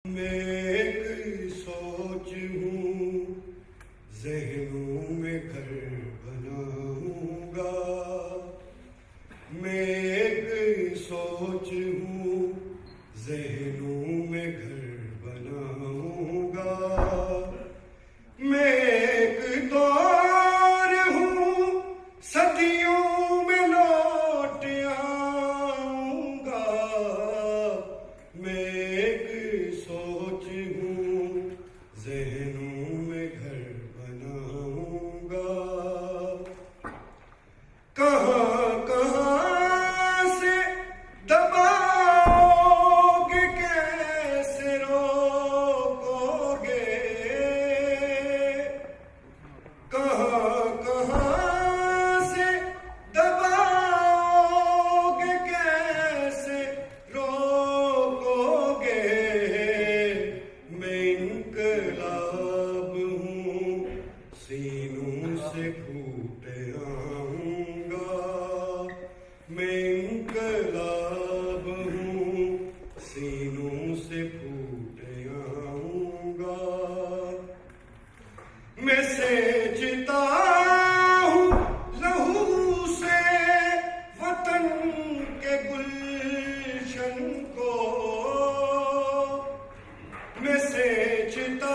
میں ایک سوچ ہوں، ذہنوں میں گھر بناؤں گا۔ میں ایک سوچ ہوں، ذہنوں میں گھر بناؤں گا۔ میں ایک دور ہوں، صدیوں میں لوٹ آؤں گا۔ میں ایک سوچ ہوں، ذہنوں میں گھر بناؤں گا۔ کہاں کہاں سے دباؤ گے، کیسے روکو گے؟ کہاں کہاں سے دباؤ گے، کیسے روکو گے؟ میں انقلاب ہوں، سینوں سے پھوٹ آؤں گا۔ میں انقلاب ہوں، سینوں سے پھوٹ آؤں گا۔ میں سینچتا ہوں لہو سے وطن کے گلشن کو۔ میں سینچتا